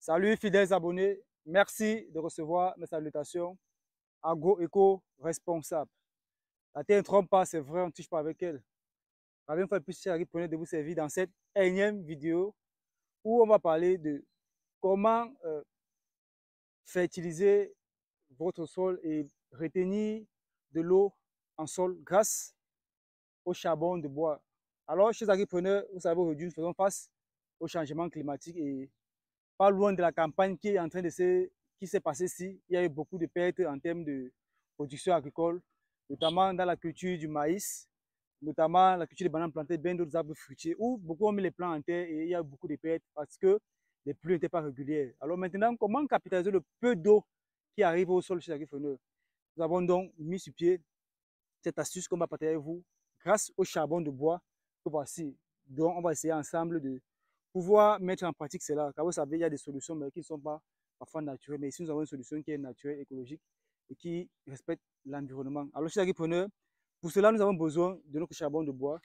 Salut fidèles abonnés, merci de recevoir mes salutations. Agro-éco-responsable. La terre ne trompe pas, c'est vrai, on ne touche pas avec elle. La même fois, plus Thierry prenait de vous servir dans cette énième vidéo où on va parler de comment fertiliser votre sol et retenir de l'eau en sol grâce au charbon de bois. Alors, chez agripreneurs, vous savez, aujourd'hui, nous faisons face au changement climatique et pas loin de la campagne qui est en train de qui s'est passée ici, il y a eu beaucoup de pertes en termes de production agricole, notamment dans la culture du maïs, notamment la culture des bananes plantées, bien d'autres arbres fruitiers, où beaucoup ont mis les plants en terre et il y a eu beaucoup de pertes parce que les pluies n'étaient pas régulières. Alors maintenant, comment capitaliser le peu d'eau qui arrive au sol chez les agriculteurs? Nous avons donc mis sur pied cette astuce qu'on va partager avec vous grâce au charbon de bois que voici. Donc, on va essayer ensemble de pouvoir mettre en pratique cela. Car vous savez, il y a des solutions mais qui ne sont pas parfois naturelles. Mais ici, nous avons une solution qui est naturelle, écologique et qui respecte l'environnement. Alors, chers agripreneurs, pour cela, nous avons besoin de notre charbon de bois,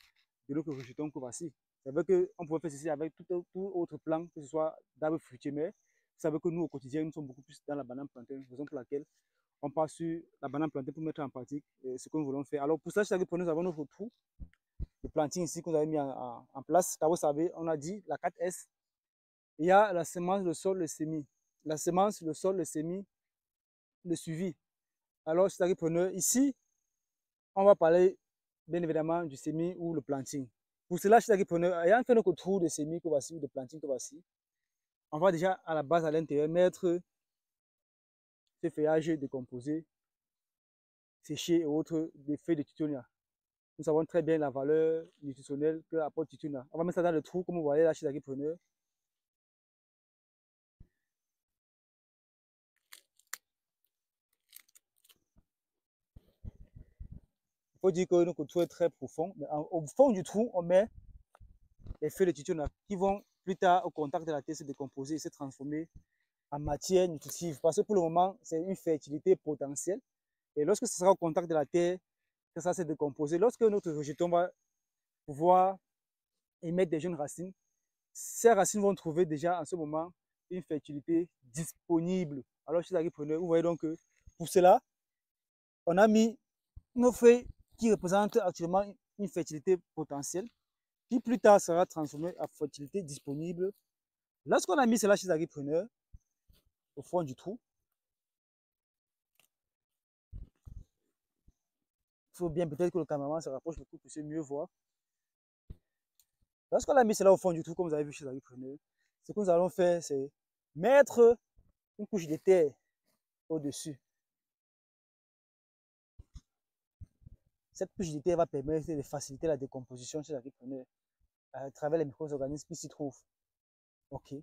de notre rejeton que voici. C'est vrai qu'on pourrait faire ceci avec tout autre plan, que ce soit d'arbres fruitiers, mais vous savez que nous, au quotidien, nous sommes beaucoup plus dans la banane plantain, raison pour laquelle on part sur la banane plantée pour mettre en pratique ce que nous voulons faire. Alors, pour ça, chers agripreneurs, nous avons notre trou de planting ici que nous avons mis en place. Car vous savez, on a dit la 4S. Il y a la semence, le sol, le semis. La semence, le sol, le semis, le suivi. Alors, chers agripreneurs, ici, on va parler bien évidemment du semis ou le planting. Pour cela, chers agripreneurs, ayant fait notre trou de semis que voici ou de planting que voici, on va déjà à la base à l'intérieur mettre ce feuillage décomposé, séché et autres des feuilles de titonia. Nous savons très bien la valeur nutritionnelle que apporte titonia. On va mettre ça dans le trou, comme vous voyez là chez les agripreneurs. Il faut dire que notre trou est très profond. Mais au fond du trou, on met les feuilles de titonia qui vont plus tard au contact de la terre se décomposer et se transformer en matière nutritive. Parce que pour le moment, c'est une fertilité potentielle. Et lorsque ce sera au contact de la terre, que ça se décomposer, lorsque notre rejeton va pouvoir émettre des jeunes racines, ces racines vont trouver déjà en ce moment une fertilité disponible. Alors, chez les agripreneurs, vous voyez donc que pour cela, on a mis nos feuilles qui représentent actuellement une fertilité potentielle, qui plus tard sera transformée en fertilité disponible. Lorsqu'on a mis cela chez les agripreneurs, au fond du trou, il faut bien peut-être que le cameraman se rapproche pour que vous puissiez mieux voir. Lorsqu'on a mis cela au fond du trou, comme vous avez vu chez les agripreneurs, ce que nous allons faire, c'est mettre une couche de terre au-dessus. Cette couche de terre va permettre de faciliter la décomposition chez les agripreneurs à travers les micro-organismes qui s'y trouvent. Ok.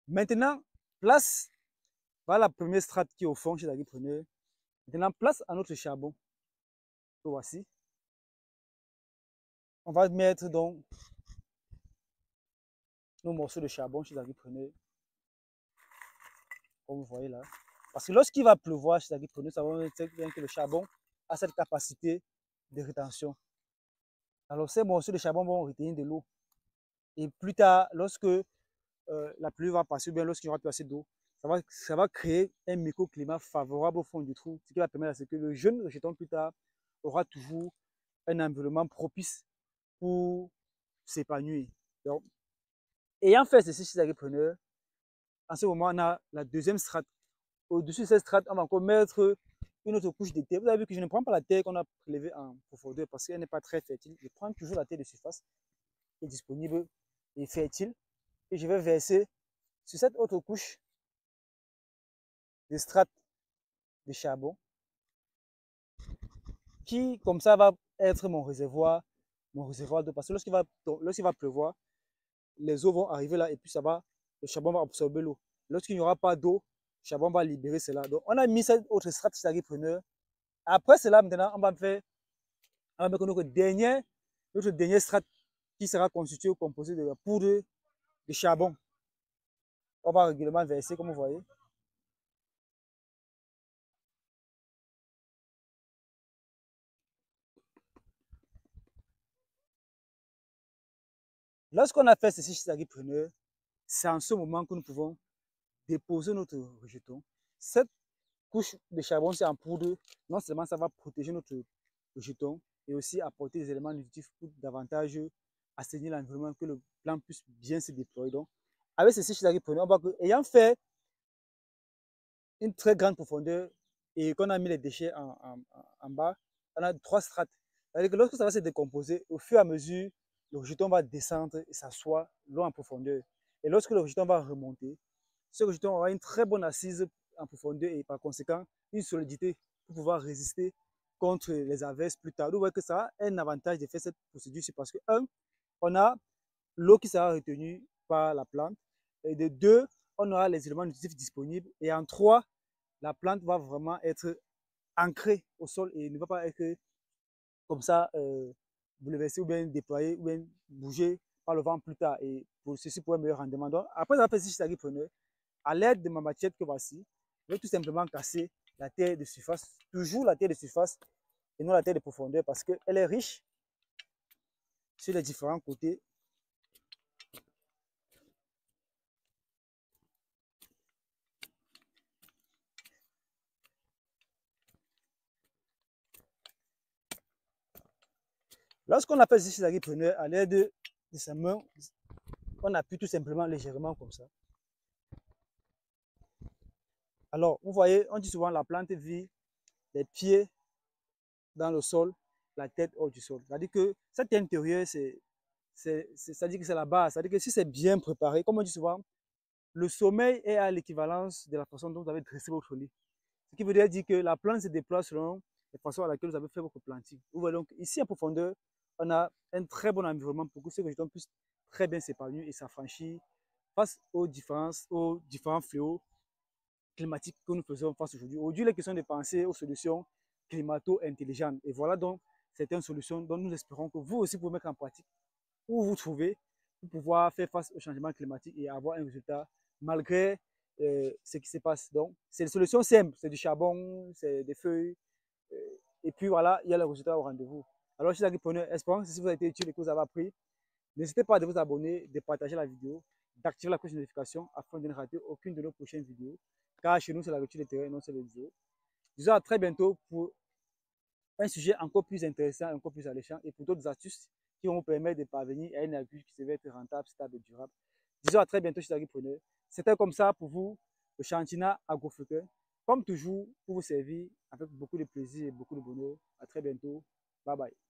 Maintenant, place voilà la première strate qui est au fond chez les agripreneurs. Maintenant, place à notre charbon. Que voici. On va mettre donc nos morceaux de charbon chez les agripreneurs. Comme vous voyez là. Parce que lorsqu'il va pleuvoir chez les agripreneurs, ça va dire que le charbon a cette capacité de rétention. Alors, ces morceaux de charbon vont retenir de l'eau. Et plus tard, lorsque la pluie va passer, ou bien lorsqu'il n'y aura plus assez d'eau, ça va créer un microclimat favorable au fond du trou, ce qui va permettre à ce que le jeune rejeton plus tard aura toujours un environnement propice pour s'épanouir. Donc, ayant fait ceci chez les agripreneurs, en ce moment, on a la deuxième strate. Au-dessus de cette strate, on va encore mettre une autre couche de terre. Vous avez vu que je ne prends pas la terre qu'on a prélevée en profondeur parce qu'elle n'est pas très fertile. Je prends toujours la terre de surface qui est disponible et fertile. Et je vais verser sur cette autre couche de strates de charbon qui, comme ça, va être mon réservoir d'eau. Parce que lorsqu'il va pleuvoir, les eaux vont arriver là et puis le charbon va absorber l'eau. Lorsqu'il n'y aura pas d'eau, le charbon va libérer cela. Donc, on a mis cette autre strate chez l'agripreneur. Après cela, maintenant, on va mettre notre dernière strate qui sera constituée ou composée de la poudre de charbon. On va régulièrement verser, comme vous voyez. Lorsqu'on a fait ceci chez l'agripreneur, c'est en ce moment que nous pouvons déposer notre rejeton. Cette couche de charbon, c'est en poudre. Non seulement ça va protéger notre rejeton et aussi apporter des éléments nutritifs pour davantage assainir l'environnement, que le plant puisse bien se déployer. Donc, avec ceci, chez prenez, on voit que, ayant fait une très grande profondeur et qu'on a mis les déchets en bas, on a 3 strates. C'est-à-dire que lorsque ça va se décomposer, au fur et à mesure, le rejeton va descendre et s'asseoir l'eau en profondeur. Et lorsque le rejeton va remonter, ce rejeton aura une très bonne assise en profondeur et par conséquent une solidité pour pouvoir résister contre les averses plus tard. Vous voyez que ça a un avantage de faire cette procédure, c'est parce que, un, on a l'eau qui sera retenue par la plante, et de deux, on aura les éléments nutritifs disponibles, et en trois, la plante va vraiment être ancrée au sol et ne va pas être comme ça bouleversée ou bien déployée ou bien bougée par le vent plus tard, et pour ceci pour un meilleur rendement. Donc, après avoir fait ce preneur, à l'aide de ma machette que voici, je vais tout simplement casser la terre de surface, toujours la terre de surface et non la terre de profondeur, parce qu'elle est riche sur les différents côtés. Lorsqu'on a fait ceci preneur à l'aide de sa main, on appuie tout simplement légèrement comme ça. Alors, vous voyez, on dit souvent la plante vit les pieds dans le sol, la tête hors du sol. C'est-à-dire que cette intérieur, c'est-à-dire que c'est la base. C'est-à-dire que si c'est bien préparé, comme on dit souvent, le sommeil est à l'équivalence de la façon dont vous avez dressé votre lit. Ce qui veut dire que la plante se déploie selon la façon à laquelle vous avez fait votre planting. Vous voyez donc ici en profondeur, on a un très bon environnement pour que ce rejeton puisse très bien s'épanouir et s'affranchir face aux différents fléaux climatiques que nous faisons face aujourd'hui. Aujourd'hui, il est question de penser aux solutions climato-intelligentes. Et voilà donc certaines solutions dont nous espérons que vous aussi pouvez mettre en pratique où vous trouvez pour pouvoir faire face au changement climatique et avoir un résultat malgré ce qui se passe. Donc, c'est une solution simple, c'est du charbon, c'est des feuilles, et puis voilà, il y a le résultat au rendez-vous. Alors, je suis agripreneur, espérons que si vous avez été utile et que vous avez appris, n'hésitez pas à vous abonner, de partager la vidéo, d'activer la cloche de notification afin de ne rater aucune de nos prochaines vidéos. Car chez nous, c'est la rupture de terrain, non c'est le vidéo. Disons à très bientôt pour un sujet encore plus intéressant, encore plus alléchant et pour d'autres astuces qui vont vous permettre de parvenir à une agriculture qui se veut être rentable, stable et durable. Disons à très bientôt chez Agripreneur. C'était comme ça pour vous, le Chantina Agrofruteur. Comme toujours, pour vous servir avec beaucoup de plaisir et beaucoup de bonheur. À très bientôt. Bye bye.